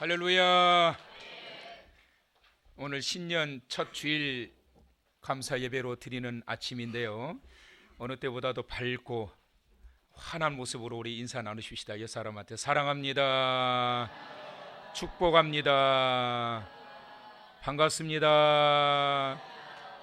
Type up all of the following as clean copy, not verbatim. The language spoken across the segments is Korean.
할렐루야. 오늘 신년 첫 주일 감사 예배로 드리는 아침인데요, 어느 때보다도 밝고 환한 모습으로 우리 인사 나누십시다. 옆 사람한테 사랑합니다, 축복합니다, 반갑습니다.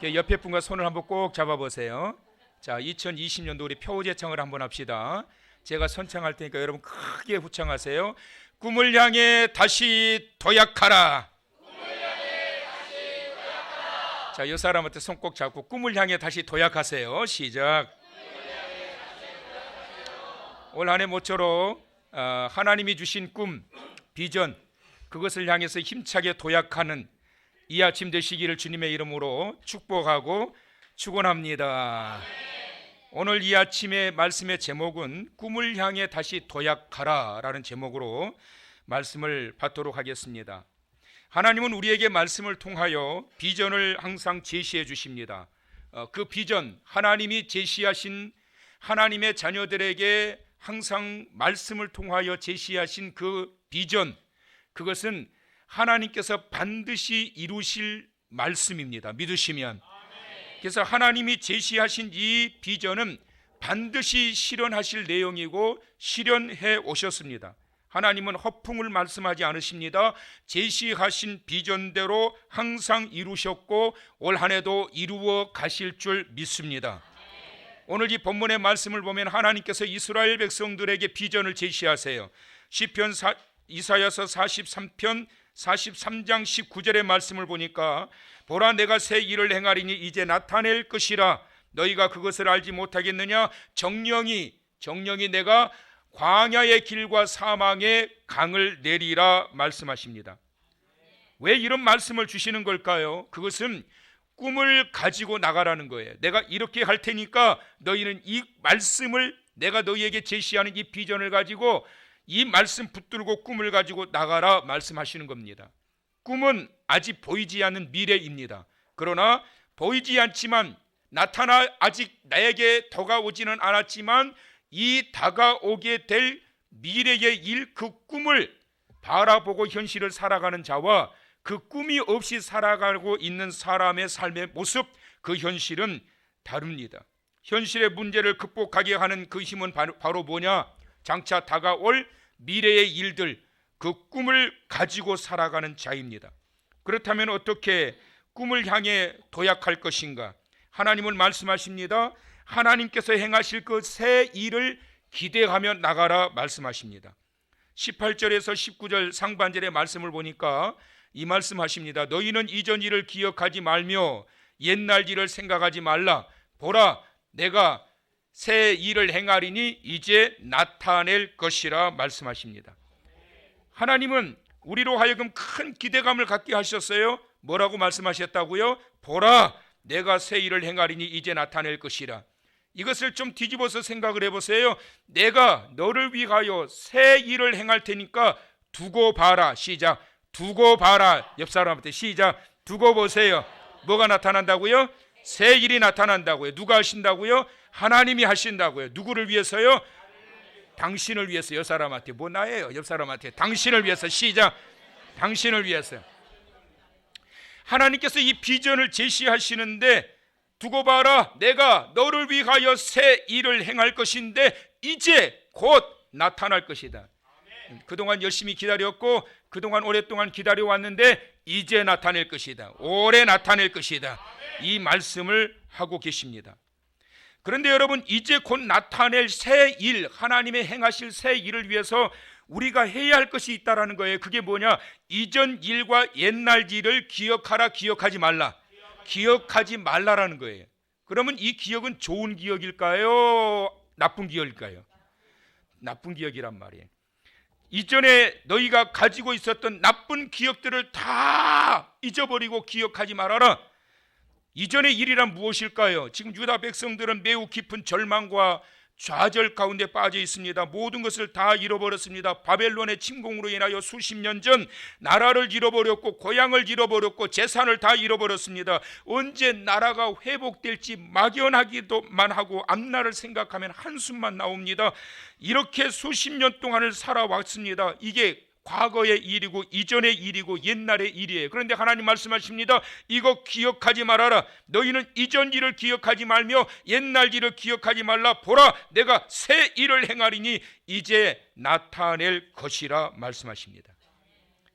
옆에 분과 손을 한번 꼭 잡아보세요. 자, 2020년도 우리 표제창을 한번 합시다. 제가 선창할 테니까 여러분 크게 후창하세요. 꿈을 향해 다시 도약하라. 자, 이 사람한테 손 꼭 잡고 꿈을 향해 다시 도약하세요. 시작. 올 한 해 모쪼록 하나님이 주신 꿈, 비전, 그것을 향해서 힘차게 도약하는 이 아침 되시기를 주님의 이름으로 축복하고 축원합니다. 오늘 이 아침의 말씀의 제목은 꿈을 향해 다시 도약하라 라는 제목으로 말씀을 받도록 하겠습니다. 하나님은 우리에게 말씀을 통하여 비전을 항상 제시해 주십니다. 그 비전, 하나님이 제시하신, 하나님의 자녀들에게 항상 말씀을 통하여 제시하신 그 비전, 그것은 하나님께서 반드시 이루실 말씀입니다. 믿으시면. 그래서 하나님이 제시하신 이 비전은 반드시 실현하실 내용이고 실현해 오셨습니다. 하나님은 허풍을 말씀하지 않으십니다. 제시하신 비전대로 항상 이루셨고 올 한 해도 이루어 가실 줄 믿습니다. 오늘 이 본문의 말씀을 보면 하나님께서 이스라엘 백성들에게 비전을 제시하세요. 시편 이사야서 43편 43장 19절의 말씀을 보니까 보라, 내가 새 일을 행하리니 이제 나타낼 것이라. 너희가 그것을 알지 못하겠느냐? 정령이 내가 광야의 길과 사망의 강을 내리라 말씀하십니다. 왜 이런 말씀을 주시는 걸까요? 그것은 꿈을 가지고 나가라는 거예요. 내가 이렇게 할 테니까 너희는 이 말씀을, 내가 너희에게 제시하는 이 비전을 가지고 이 말씀 붙들고 꿈을 가지고 나가라 말씀하시는 겁니다. 꿈은 아직 보이지 않는 미래입니다. 그러나 보이지 않지만 아직 나에게 다가오지는 않았지만 이 다가오게 될 미래의 일, 그 꿈을 바라보고 현실을 살아가는 자와 그 꿈이 없이 살아가고 있는 사람의 삶의 모습, 그 현실은 다릅니다. 현실의 문제를 극복하게 하는 그 힘은 바로 뭐냐? 장차 다가올 미래의 일들, 그 꿈을 가지고 살아가는 자입니다. 그렇다면 어떻게 꿈을 향해 도약할 것인가? 하나님은 말씀하십니다. 하나님께서 행하실 그 새 일을 기대하며 나가라 말씀하십니다. 18절에서 19절 상반절의 말씀을 보니까 이 말씀하십니다. 너희는 이전 일을 기억하지 말며 옛날 일을 생각하지 말라. 보라, 내가 새 일을 행하리니 이제 나타낼 것이라 말씀하십니다. 하나님은 우리로 하여금 큰 기대감을 갖게 하셨어요. 뭐라고 말씀하셨다고요? 보라, 내가 새 일을 행하리니 이제 나타낼 것이라. 이것을 좀 뒤집어서 생각을 해보세요. 내가 너를 위하여 새 일을 행할 테니까 두고 봐라. 시작. 두고 봐라. 옆 사람한테 시작. 두고 보세요. 뭐가 나타난다고요? 새 일이 나타난다고요. 누가 하신다고요? 하나님이 하신다고요. 누구를 위해서요? 당신을 위해서. 옆 사람한테, 뭐 나예요? 옆 사람한테 당신을 위해서. 시작. 당신을 위해서. 하나님께서 이 비전을 제시하시는데 두고 봐라, 내가 너를 위하여 새 일을 행할 것인데 이제 곧 나타날 것이다. 그동안 열심히 기다렸고 그동안 오랫동안 기다려왔는데 이제 나타낼 것이다. 올해 나타낼 것이다. 이 말씀을 하고 계십니다. 그런데 여러분, 이제 곧 나타낼 새 일, 하나님의 행하실 새 일을 위해서 우리가 해야 할 것이 있다라는 거예요. 그게 뭐냐? 이전 일과 옛날 일을 기억하라, 기억하지 말라. 기억하지 말라라는 거예요. 그러면 이 기억은 좋은 기억일까요? 나쁜 기억일까요? 나쁜 기억이란 말이에요. 이전에 너희가 가지고 있었던 나쁜 기억들을 다 잊어버리고 기억하지 말아라. 이전의 일이란 무엇일까요? 지금 유다 백성들은 매우 깊은 절망과 좌절 가운데 빠져 있습니다. 모든 것을 다 잃어버렸습니다. 바벨론의 침공으로 인하여 수십 년 전 나라를 잃어버렸고 고향을 잃어버렸고 재산을 다 잃어버렸습니다. 언제 나라가 회복될지 막연하기도만 하고 앞날을 생각하면 한숨만 나옵니다. 이렇게 수십 년 동안을 살아왔습니다. 이게 과거의 일이고 이전의 일이고 옛날의 일이에요. 그런데 하나님 말씀하십니다. 이거 기억하지 말아라. 너희는 이전 일을 기억하지 말며 옛날 일을 기억하지 말라. 보라, 내가 새 일을 행하리니 이제 나타낼 것이라 말씀하십니다.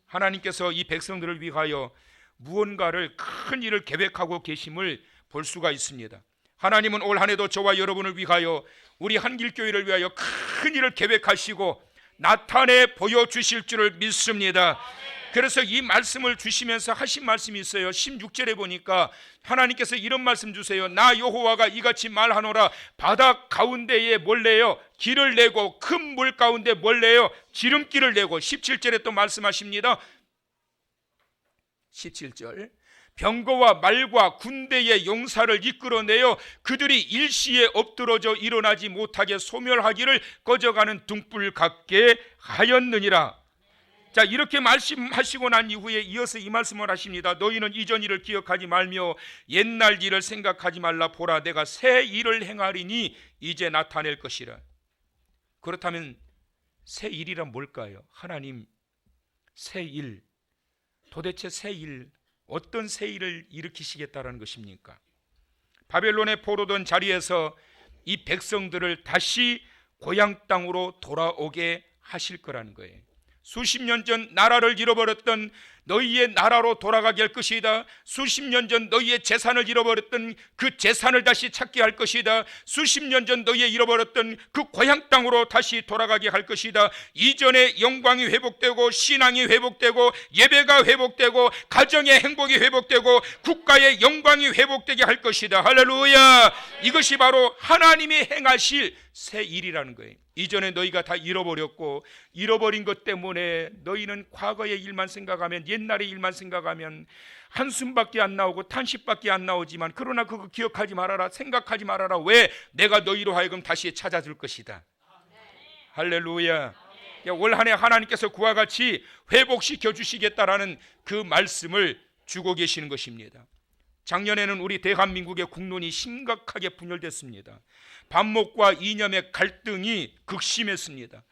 하나님께서 이 백성들을 위하여 무언가를 큰 일을 계획하고 계심을 볼 수가 있습니다. 하나님은 올 한 해도 저와 여러분을 위하여, 우리 한길교회를 위하여 큰 일을 계획하시고 나타내 보여주실 줄을 믿습니다. 그래서 이 말씀을 주시면서 하신 말씀이 있어요. 16절에 보니까 하나님께서 이런 말씀 주세요. 나 여호와가 이같이 말하노라. 바다 가운데에 몰래요 길을 내고 큰 물 가운데 몰래요 지름길을 내고. 17절에 또 말씀하십니다. 17절, 병거와 말과 군대의 용사를 이끌어내어 그들이 일시에 엎드러져 일어나지 못하게 소멸하기를 꺼져가는 등불 같게 하였느니라. 자, 이렇게 말씀하시고 난 이후에 이어서 이 말씀을 하십니다. 너희는 이전 일을 기억하지 말며 옛날 일을 생각하지 말라. 보라, 내가 새 일을 행하리니 이제 나타낼 것이라. 그렇다면 새 일이란 뭘까요? 하나님, 새 일, 도대체 새 일, 어떤 새 일을 일으키시겠다라는 것입니까? 바벨론에 포로된 자리에서 이 백성들을 다시 고향 땅으로 돌아오게 하실 거라는 거예요. 수십 년 전 나라를 잃어버렸던 너희의 나라로 돌아가게 할 것이다. 수십 년 전 너희의 재산을 잃어버렸던 그 재산을 다시 찾게 할 것이다. 수십 년 전 너희의 잃어버렸던 그 고향 땅으로 다시 돌아가게 할 것이다. 이전의 영광이 회복되고 신앙이 회복되고 예배가 회복되고 가정의 행복이 회복되고 국가의 영광이 회복되게 할 것이다. 할렐루야. 이것이 바로 하나님이 행하실 새 일이라는 거예요. 이전에 너희가 다 잃어버렸고 잃어버린 것 때문에 너희는 과거의 일만 생각하면, 옛날의 일만 생각하면 한숨밖에 안 나오고 탄식밖에 안 나오지만, 그러나 그거 기억하지 말아라, 생각하지 말아라. 왜? 내가 너희로 하여금 다시 찾아줄 것이다. 할렐루야. 올 한 해 하나님께서 그와 같이 회복시켜 주시겠다라는 그 말씀을 주고 계시는 것입니다. 작년에는 우리 대한민국의 국론이 심각하게 분열됐습니다. 반목과 이념의 갈등이 극심했습니다.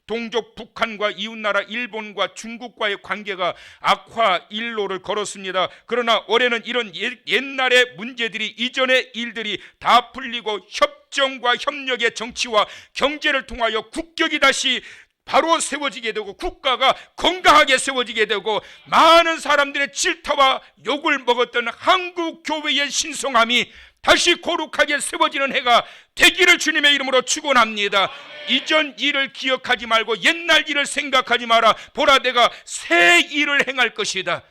동족 북한과 이웃나라 일본과 중국과의 관계가 악화 일로를 걸었습니다. 그러나 올해는 이런 옛날의 문제들이, 이전의 일들이 다 풀리고 협정과 협력의 정치와 경제를 통하여 국격이 다시 바로 세워지게 되고 국가가 건강하게 세워지게 되고 많은 사람들의 질타와 욕을 먹었던 한국 교회의 신성함이 다시 거룩하게 세워지는 해가 되기를 주님의 이름으로 축원합니다. 이전 일을 기억하지 말고 옛날 일을 생각하지 마라. 보라, 내가 새 일을 행할 것이다.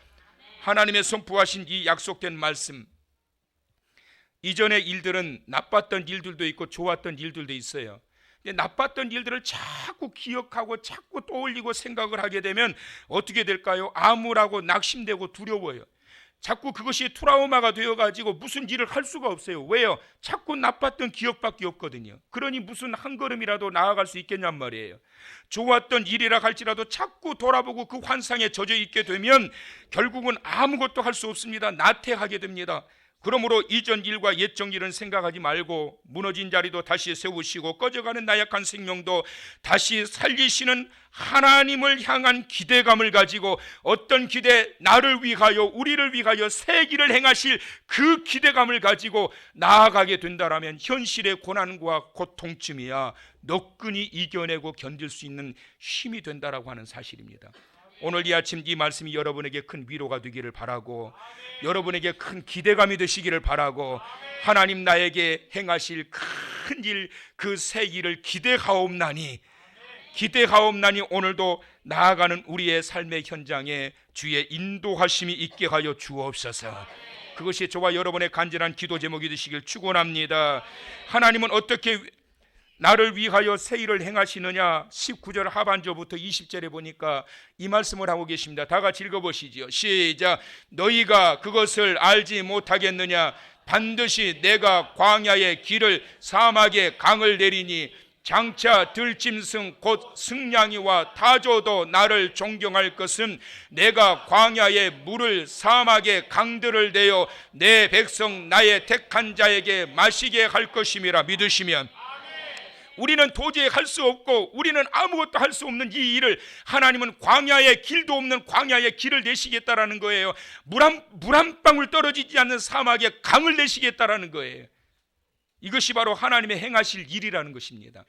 하나님의 선포하신 이 약속된 말씀, 이전의 일들은 나빴던 일들도 있고 좋았던 일들도 있어요. 나빴던 일들을 자꾸 기억하고 자꾸 떠올리고 생각을 하게 되면 어떻게 될까요? 암울하고 낙심되고 두려워요. 자꾸 그것이 트라우마가 되어가지고 무슨 일을 할 수가 없어요. 왜요? 자꾸 나빴던 기억밖에 없거든요. 그러니 무슨 한 걸음이라도 나아갈 수 있겠냔 말이에요. 좋았던 일이라 할지라도 자꾸 돌아보고 그 환상에 젖어 있게 되면 결국은 아무것도 할 수 없습니다. 나태하게 됩니다. 그러므로 이전 일과 옛적 일은 생각하지 말고 무너진 자리도 다시 세우시고 꺼져가는 나약한 생명도 다시 살리시는 하나님을 향한 기대감을 가지고, 어떤 기대? 나를 위하여, 우리를 위하여 새 길을 행하실 그 기대감을 가지고 나아가게 된다라면 현실의 고난과 고통쯤이야 너끈히 이겨내고 견딜 수 있는 힘이 된다라고 하는 사실입니다. 오늘 이 아침 이 말씀이 여러분에게 큰 위로가 되기를 바라고, 여러분에게 큰 기대감이 되시기를 바라고, 하나님 나에게 행하실 큰 일, 그 새 일을 기대하옵나니 오늘도 나아가는 우리의 삶의 현장에 주의 인도하심이 있게 하여 주옵소서. 그것이 저와 여러분의 간절한 기도 제목이 되시길 축원합니다. 하나님은 어떻게 나를 위하여 새 일을 행하시느냐? 19절 하반절부터 20절에 보니까 이 말씀을 하고 계십니다. 다 같이 읽어보시죠. 시작. 너희가 그것을 알지 못하겠느냐? 반드시 내가 광야의 길을 사막에 강을 내리니 장차 들짐승 곧 승냥이와 타조도 나를 존경할 것은 내가 광야의 물을 사막의 강들을 내어 내 백성 나의 택한 자에게 마시게 할 것임이라 믿으시면, 우리는 도저히 할 수 없고 우리는 아무것도 할 수 없는 이 일을 하나님은 광야에 길도 없는 광야에 길을 내시겠다라는 거예요. 물 한 방울 떨어지지 않는 사막에 강을 내시겠다라는 거예요. 이것이 바로 하나님의 행하실 일이라는 것입니다.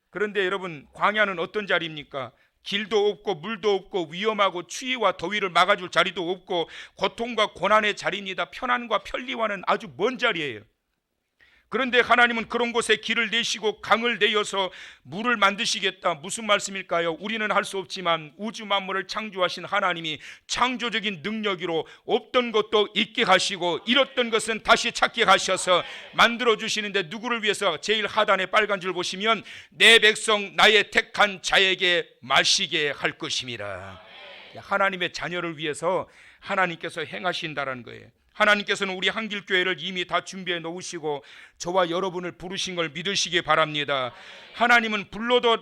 그런데 여러분, 광야는 어떤 자리입니까? 길도 없고 물도 없고 위험하고 추위와 더위를 막아줄 자리도 없고 고통과 고난의 자리입니다. 편안과 편리와는 아주 먼 자리예요. 그런데 하나님은 그런 곳에 길을 내시고 강을 내어서 물을 만드시겠다. 무슨 말씀일까요? 우리는 할 수 없지만 우주 만물을 창조하신 하나님이 창조적인 능력으로 없던 것도 있게 하시고 잃었던 것은 다시 찾게 하셔서 만들어 주시는데, 누구를 위해서? 제일 하단의 빨간 줄 보시면 내 백성 나의 택한 자에게 마시게 할 것임이라. 하나님의 자녀를 위해서 하나님께서 행하신다라는 거예요. 하나님께서는 우리 한길교회를 이미 다 준비해 놓으시고 저와 여러분을 부르신 걸 믿으시기 바랍니다. 하나님은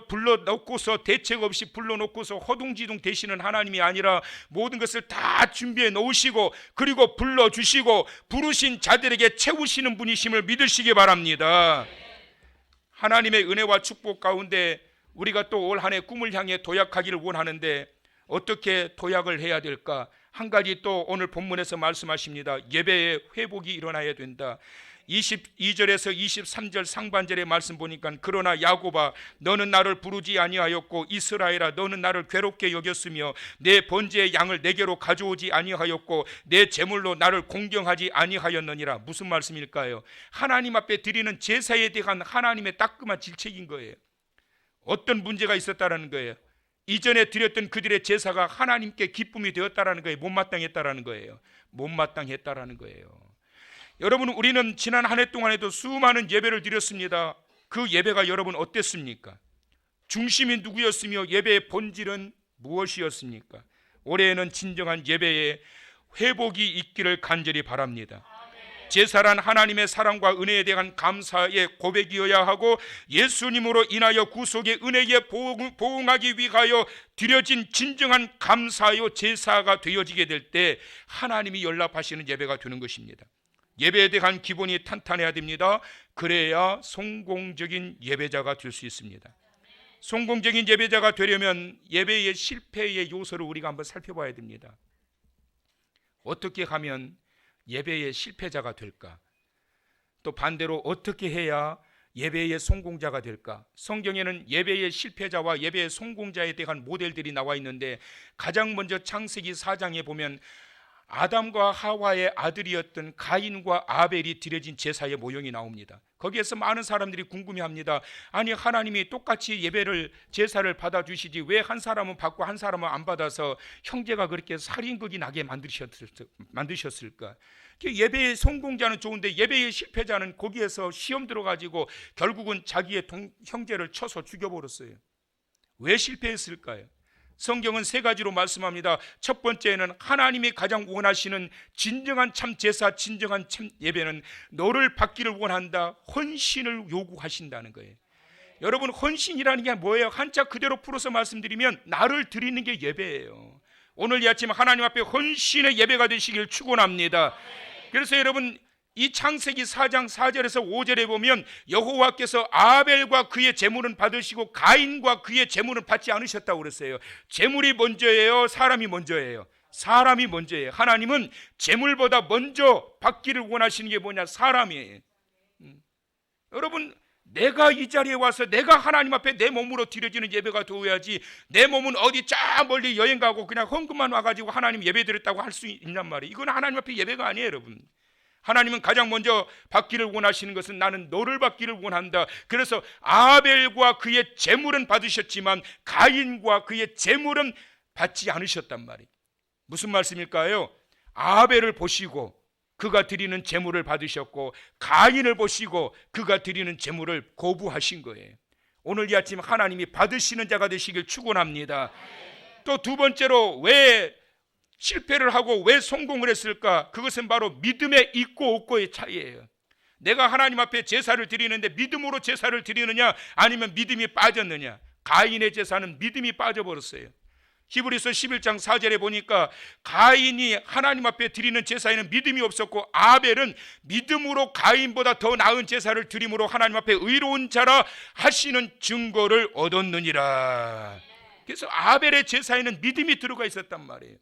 불러놓고서 대책 없이 불러놓고서 허둥지둥 되시는 하나님이 아니라 모든 것을 다 준비해 놓으시고 그리고 불러주시고 부르신 자들에게 채우시는 분이심을 믿으시기 바랍니다. 하나님의 은혜와 축복 가운데 우리가 또 올 한 해 꿈을 향해 도약하기를 원하는데 어떻게 도약을 해야 될까? 한 가지 또 오늘 본문에서 말씀하십니다. 예배의 회복이 일어나야 된다. 22절에서 23절 상반절의 말씀 보니까 그러나 야곱아 너는 나를 부르지 아니하였고 이스라엘아 너는 나를 괴롭게 여겼으며 내 번제의 양을 내게로 가져오지 아니하였고 내 제물로 나를 공경하지 아니하였느니라. 무슨 말씀일까요? 하나님 앞에 드리는 제사에 대한 하나님의 따끔한 질책인 거예요. 어떤 문제가 있었다라는 거예요? 이전에 드렸던 그들의 제사가 하나님께 기쁨이 되었다라는 거예요? 못마땅했다라는 거예요? 못마땅했다라는 거예요. 여러분, 우리는 지난 한 해 동안에도 수많은 예배를 드렸습니다. 그 예배가 여러분 어땠습니까? 중심이 누구였으며 예배의 본질은 무엇이었습니까? 올해에는 진정한 예배의 회복이 있기를 간절히 바랍니다. 제사란 하나님의 사랑과 은혜에 대한 감사의 고백이어야 하고 예수님으로 인하여 구속의 은혜에 보응하기 위하여 드려진 진정한 감사요 제사가 되어지게 될 때 하나님이 연락하시는 예배가 되는 것입니다. 예배에 대한 기본이 탄탄해야 됩니다. 그래야 성공적인 예배자가 될 수 있습니다. 성공적인 예배자가 되려면 예배의 실패의 요소를 우리가 한번 살펴봐야 됩니다. 어떻게 하면 예배의 실패자가 될까? 또 반대로 어떻게 해야 예배의 성공자가 될까? 성경에는 예배의 실패자와 예배의 성공자에 대한 모델들이 나와 있는데 가장 먼저 창세기 4장에 보면 아담과 하와의 아들이었던 가인과 아벨이 드려진 제사의 모형이 나옵니다. 거기에서 많은 사람들이 궁금해합니다. 아니 하나님이 똑같이 예배를 제사를 받아주시지 왜 한 사람은 받고 한 사람은 안 받아서 형제가 그렇게 살인극이 나게 만드셨을까? 예배의 성공자는 좋은데 예배의 실패자는 거기에서 시험 들어가지고 결국은 자기의 형제를 쳐서 죽여버렸어요. 왜 실패했을까요? 성경은 세 가지로 말씀합니다. 첫 번째는 하나님이 가장 원하시는 진정한 참 제사, 진정한 참 예배는 너를 받기를 원한다. 헌신을 요구하신다는 거예요. 여러분, 헌신이라는 게 뭐예요? 한자 그대로 풀어서 말씀드리면 나를 드리는 게 예배예요. 오늘 이 아침 하나님 앞에 헌신의 예배가 되시길 축원합니다. 그래서 여러분, 이 창세기 4장 4절에서 5절에 보면 여호와께서 아벨과 그의 제물은 받으시고 가인과 그의 제물은 받지 않으셨다고 그랬어요. 제물이 먼저예요? 사람이 먼저예요? 사람이 먼저예요. 하나님은 제물보다 먼저 받기를 원하시는 게 뭐냐? 사람이에요. 여러분, 내가 이 자리에 와서 내가 하나님 앞에 내 몸으로 드려지는 예배가 되어야지 내 몸은 어디 쫙 멀리 여행 가고 그냥 헌금만 와가지고 하나님 예배 드렸다고 할 수 있냔 말이에요. 이건 하나님 앞에 예배가 아니에요, 여러분. 하나님은 가장 먼저 받기를 원하시는 것은 나는 너를 받기를 원한다. 그래서 아벨과 그의 제물은 받으셨지만 가인과 그의 제물은 받지 않으셨단 말이에요. 무슨 말씀일까요? 아벨을 보시고 그가 드리는 제물을 받으셨고 가인을 보시고 그가 드리는 제물을 거부하신 거예요. 오늘 이 아침 하나님이 받으시는 자가 되시길 축원합니다. 또 두 번째로 왜 실패를 하고 왜 성공을 했을까? 그것은 바로 믿음의 있고 없고의 차이예요. 내가 하나님 앞에 제사를 드리는데 믿음으로 제사를 드리느냐 아니면 믿음이 빠졌느냐? 가인의 제사는 믿음이 빠져버렸어요. 히브리서 11장 4절에 보니까 가인이 하나님 앞에 드리는 제사에는 믿음이 없었고 아벨은 믿음으로 가인보다 더 나은 제사를 드림으로 하나님 앞에 의로운 자라 하시는 증거를 얻었느니라. 그래서 아벨의 제사에는 믿음이 들어가 있었단 말이에요.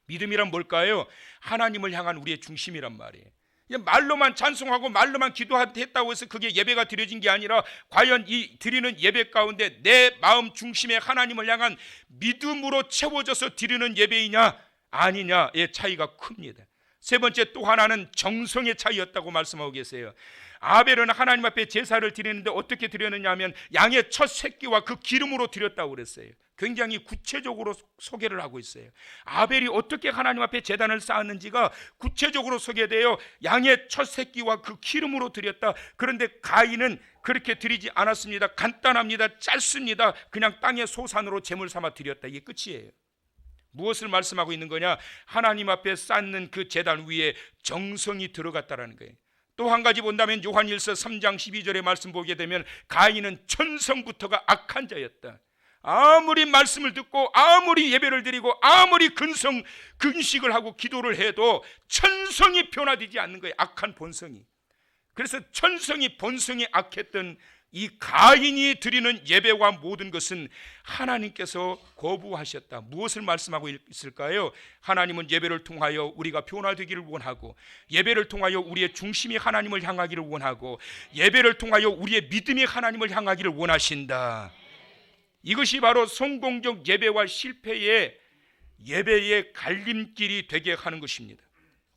믿음이란 뭘까요? 하나님을 향한 우리의 중심이란 말이에요. 말로만 찬송하고 말로만 기도했다고 해서 그게 예배가 드려진 게 아니라 과연 이 드리는 예배 가운데 내 마음 중심에 하나님을 향한 믿음으로 채워져서 드리는 예배이냐 아니냐의 차이가 큽니다. 세 번째 또 하나는 정성의 차이였다고 말씀하고 계세요. 아벨은 하나님 앞에 제사를 드리는데 어떻게 드렸느냐 하면 양의 첫 새끼와 그 기름으로 드렸다고 그랬어요. 굉장히 구체적으로 소개를 하고 있어요. 아벨이 어떻게 하나님 앞에 제단을 쌓았는지가 구체적으로 소개되어 양의 첫 새끼와 그 기름으로 드렸다. 그런데 가인은 그렇게 드리지 않았습니다. 간단합니다. 짧습니다. 그냥 땅의 소산으로 제물 삼아 드렸다. 이게 끝이에요. 무엇을 말씀하고 있는 거냐? 하나님 앞에 쌓는 그 제단 위에 정성이 들어갔다라는 거예요. 또 한 가지 본다면 요한일서 3장 12절의 말씀 보게 되면 가인은 천성부터가 악한 자였다. 아무리 말씀을 듣고 아무리 예배를 드리고 아무리 근식을 하고 기도를 해도 천성이 변화되지 않는 거예요. 악한 본성이. 그래서 천성이 본성이 악했던 이 가인이 드리는 예배와 모든 것은 하나님께서 거부하셨다. 무엇을 말씀하고 있을까요? 하나님은 예배를 통하여 우리가 변화되기를 원하고, 예배를 통하여 우리의 중심이 하나님을 향하기를 원하고, 예배를 통하여 우리의 믿음이 하나님을 향하기를 원하신다. 이것이 바로 성공적 예배와 실패의 예배의 갈림길이 되게 하는 것입니다.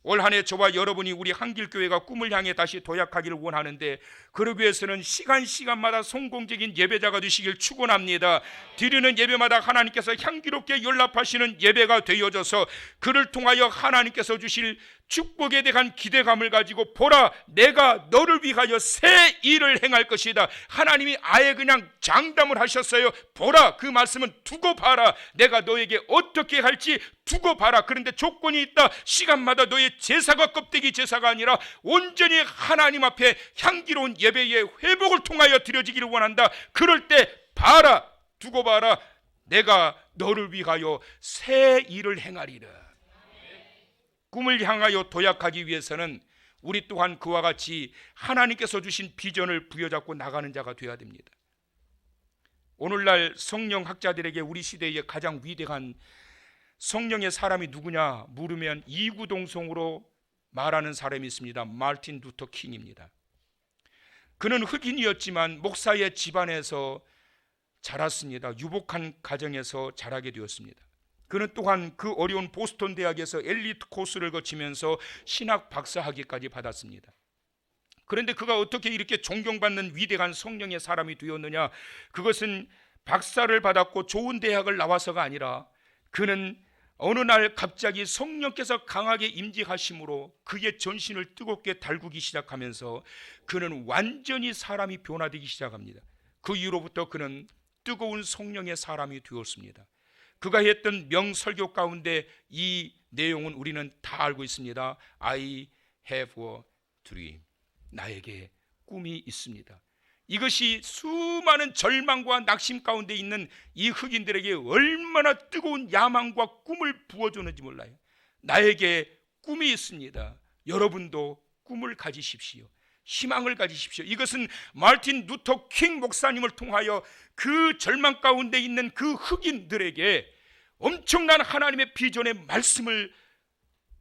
올 한 해 저와 여러분이 우리 한길교회가 꿈을 향해 다시 도약하기를 원하는데, 그러기 위해서는 시간마다 성공적인 예배자가 되시길 축원합니다. 드리는 예배마다 하나님께서 향기롭게 연락하시는 예배가 되어져서 그를 통하여 하나님께서 주실 축복에 대한 기대감을 가지고, 보라 내가 너를 위하여 새 일을 행할 것이다. 하나님이 아예 그냥 장담을 하셨어요. 보라, 그 말씀은 두고 봐라. 내가 너에게 어떻게 할지 두고 봐라. 그런데 조건이 있다. 시간마다 너의 제사가 껍데기 제사가 아니라 온전히 하나님 앞에 향기로운 예배의 회복을 통하여 드려지기를 원한다. 그럴 때 봐라, 두고 봐라. 내가 너를 위하여 새 일을 행하리라. 꿈을 향하여 도약하기 위해서는 우리 또한 그와 같이 하나님께서 주신 비전을 부여잡고 나가는 자가 되어야 됩니다. 오늘날 성령학자들에게 우리 시대의 가장 위대한 성령의 사람이 누구냐 물으면 이구동성으로 말하는 사람이 있습니다. 마틴 루터 킹입니다. 그는 흑인이었지만 목사의 집안에서 자랐습니다. 유복한 가정에서 자라게 되었습니다. 그는 또한 그 어려운 보스턴 대학에서 엘리트 코스를 거치면서 신학 박사학위까지 받았습니다. 그런데 그가 어떻게 이렇게 존경받는 위대한 성령의 사람이 되었느냐? 그것은 박사를 받았고 좋은 대학을 나와서가 아니라, 그는 어느 날 갑자기 성령께서 강하게 임재하심으로 그의 전신을 뜨겁게 달구기 시작하면서 그는 완전히 사람이 변화되기 시작합니다. 그 이후로부터 그는 뜨거운 성령의 사람이 되었습니다. 그가 했던 명설교 가운데 이 내용은 우리는 다 알고 있습니다. I have a dream. 나에게 꿈이 있습니다. 이것이 수많은 절망과 낙심 가운데 있는 이 흑인들에게 얼마나 뜨거운 야망과 꿈을 부어주는지 몰라요. 나에게 꿈이 있습니다. 여러분도 꿈을 가지십시오. 희망을 가지십시오. 이것은 마틴 루터 킹 목사님을 통하여 그 절망 가운데 있는 그 흑인들에게 엄청난 하나님의 비전의 말씀을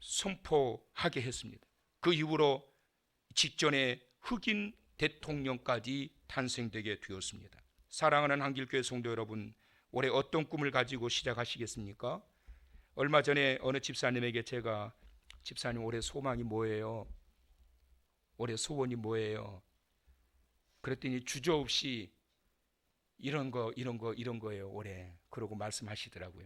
선포하게 했습니다. 그 이후로 직전에 흑인 대통령까지 탄생되게 되었습니다. 사랑하는 한길교회 성도 여러분, 올해 어떤 꿈을 가지고 시작하시겠습니까? 얼마 전에 어느 집사님에게 제가, 집사님 올해 소망이 뭐예요? 올해 소원이 뭐예요? 그랬더니 주저없이 이런 거예요 올해. 그러고 말씀하시더라고요.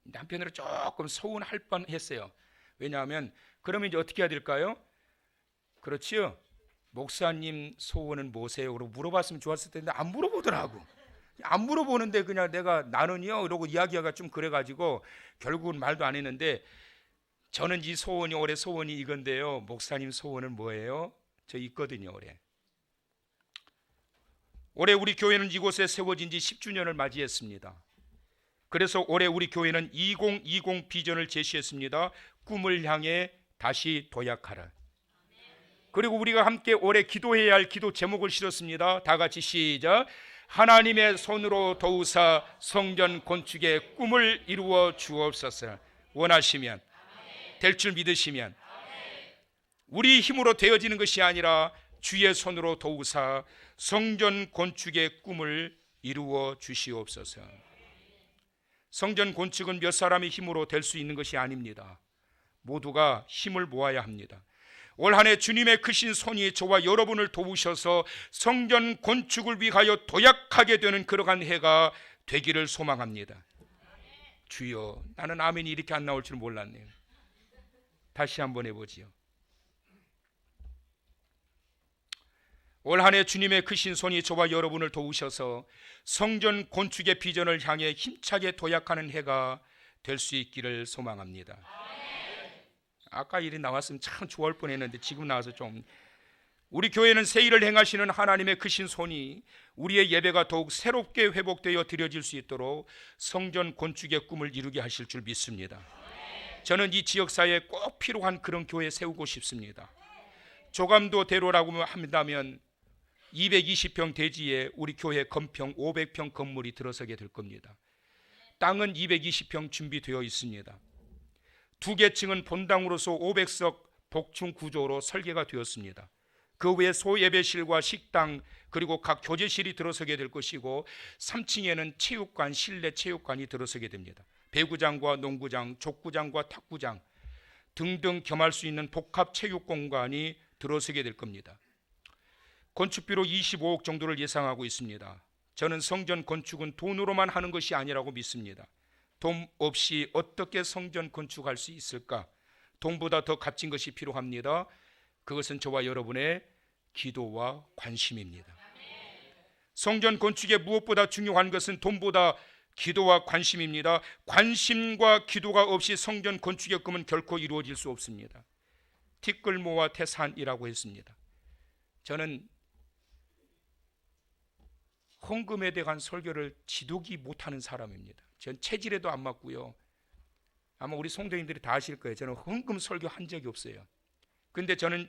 남편으로 조금 서운할 뻔했어요. 왜냐하면 그러면 이제 어떻게 해야 될까요? 그렇지요. 목사님 소원은 뭐세요? 그러고 물어봤으면 좋았을 텐데 안 물어보더라고. 안 물어보는데 그냥 내가 나는요 이러고 이야기가 좀 그래가지고 결국은 말도 안 했는데, 저는 이 소원이, 올해 소원이 이건데요, 목사님 소원은 뭐예요? 저 있거든요. 올해 우리 교회는 이곳에 세워진 지 10주년을 맞이했습니다. 그래서 올해 우리 교회는 2020 비전을 제시했습니다. 꿈을 향해 다시 도약하라. 그리고 우리가 함께 올해 기도해야 할 기도 제목을 실었습니다. 다 같이 시작. 하나님의 손으로 도우사 성전 건축의 꿈을 이루어 주옵소서. 원하시면, 될 줄 믿으시면, 우리 힘으로 되어지는 것이 아니라 주의 손으로 도우사 성전 건축의 꿈을 이루어 주시옵소서. 성전 건축은 몇 사람의 힘으로 될 수 있는 것이 아닙니다. 모두가 힘을 모아야 합니다. 올 한 해 주님의 크신 손이 저와 여러분을 도우셔서 성전 건축을 위하여 도약하게 되는 그러한 해가 되기를 소망합니다. 주여, 나는 아멘이 이렇게 안 나올 줄 몰랐네요. 다시 한번 해보지요. 올 한 해 주님의 크신 손이 저와 여러분을 도우셔서 성전 건축의 비전을 향해 힘차게 도약하는 해가 될 수 있기를 소망합니다. 아까 일이 나왔으면 참 좋을 뻔했는데 지금 나와서 좀, 우리 교회는 새 일을 행하시는 하나님의 크신 손이 우리의 예배가 더욱 새롭게 회복되어 드려질 수 있도록 성전 건축의 꿈을 이루게 하실 줄 믿습니다. 저는 이 지역사회에 꼭 필요한 그런 교회 세우고 싶습니다. 조감도대로라고 한다면 220평 대지에 우리 교회 건평 500평 건물이 들어서게 될 겁니다. 땅은 220평 준비되어 있습니다. 두 개층은 본당으로서 500석 복층 구조로 설계가 되었습니다. 그 외에 소예배실과 식당 그리고 각 교제실이 들어서게 될 것이고 3층에는 체육관, 실내 체육관이 들어서게 됩니다. 배구장과 농구장, 족구장과 탁구장 등등 겸할 수 있는 복합 체육 공간이 들어서게 될 겁니다. 건축비로 25억 정도를 예상하고 있습니다. 저는 성전 건축은 돈으로만 하는 것이 아니라고 믿습니다. 돈 없이 어떻게 성전 건축할 수 있을까? 돈보다 더 값진 것이 필요합니다. 그것은 저와 여러분의 기도와 관심입니다. 성전 건축에 무엇보다 중요한 것은 돈보다 기도와 관심입니다. 관심과 기도가 없이 성전 건축의 꿈은 결코 이루어질 수 없습니다. 티끌모아 태산이라고 했습니다. 저는 헌금에 대한 설교를 지독이 못하는 사람입니다. 전 체질에도 안 맞고요. 아마 우리 성도님들이 다 아실 거예요. 저는 헌금 설교 한 적이 없어요. 근데 저는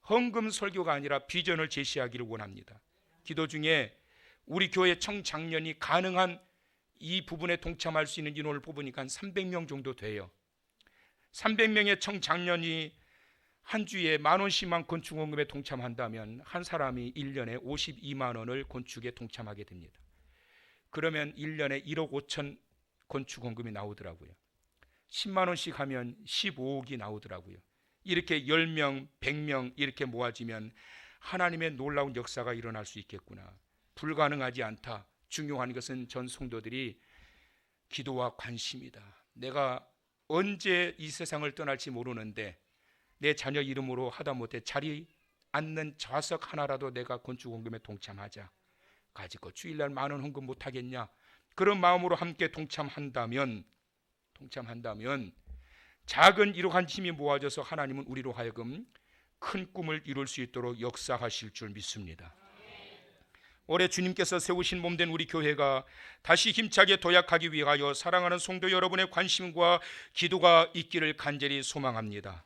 헌금 설교가 아니라 비전을 제시하기를 원합니다. 기도 중에 우리 교회 청장년이 가능한 이 부분에 동참할 수 있는 인원을 뽑으니까 한 300명 정도 돼요. 300명의 청장년이 한 주에 10,000원씩만 건축헌금에 동참한다면 한 사람이 1년에 52만 원을 건축에 동참하게 됩니다. 그러면 1년에 1억 5천 건축헌금이 나오더라고요. 10만 원씩 하면 15억이 나오더라고요. 이렇게 10명, 100명 이렇게 모아지면 하나님의 놀라운 역사가 일어날 수 있겠구나. 불가능하지 않다. 중요한 것은 전 성도들이 기도와 관심이다. 내가 언제 이 세상을 떠날지 모르는데 내 자녀 이름으로 하다못해 자리 앉는 좌석 하나라도 내가 건축헌금에 동참하자. 가지고 주일날 10,000원 헌금 못하겠냐? 그런 마음으로 함께 동참한다면 작은 이러한 힘이 모아져서 하나님은 우리로 하여금 큰 꿈을 이룰 수 있도록 역사하실 줄 믿습니다. 올해 주님께서 세우신 몸된 우리 교회가 다시 힘차게 도약하기 위하여 사랑하는 성도 여러분의 관심과 기도가 있기를 간절히 소망합니다.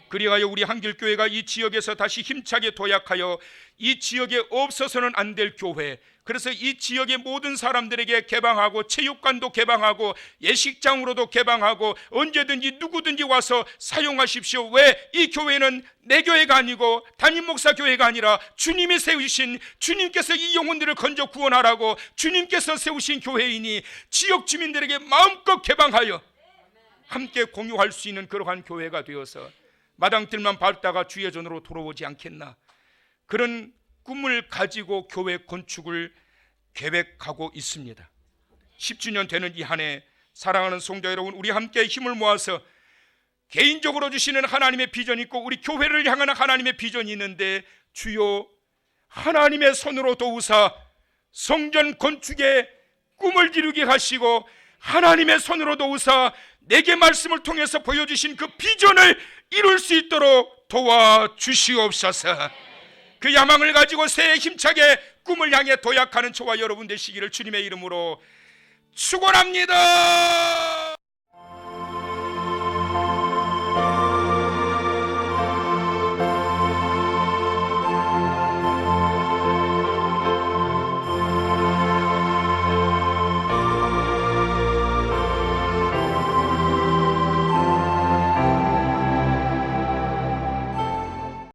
그리하여 우리 한길교회가 이 지역에서 다시 힘차게 도약하여 이 지역에 없어서는 안 될 교회, 그래서 이 지역의 모든 사람들에게 개방하고 체육관도 개방하고 예식장으로도 개방하고 언제든지 누구든지 와서 사용하십시오. 왜? 이 교회는 내 교회가 아니고 담임 목사 교회가 아니라 주님이 세우신, 주님께서 이 영혼들을 건져 구원하라고 주님께서 세우신 교회이니 지역 주민들에게 마음껏 개방하여 함께 공유할 수 있는 그러한 교회가 되어서 마당들만 밟다가 주의 전으로 돌아오지 않겠나, 그런 꿈을 가지고 교회 건축을 계획하고 있습니다. 10주년 되는 이 한 해 사랑하는 성도 여러분, 우리 함께 힘을 모아서 개인적으로 주시는 하나님의 비전이 있고 우리 교회를 향한 하나님의 비전이 있는데, 주여 하나님의 손으로 도우사 성전 건축의 꿈을 이루게 하시고 하나님의 손으로 도우사 내게 말씀을 통해서 보여주신 그 비전을 이룰 수 있도록 도와주시옵소서. 그 야망을 가지고 새해 힘차게 꿈을 향해 도약하는 저와 여러분 되시기를 주님의 이름으로 축원합니다.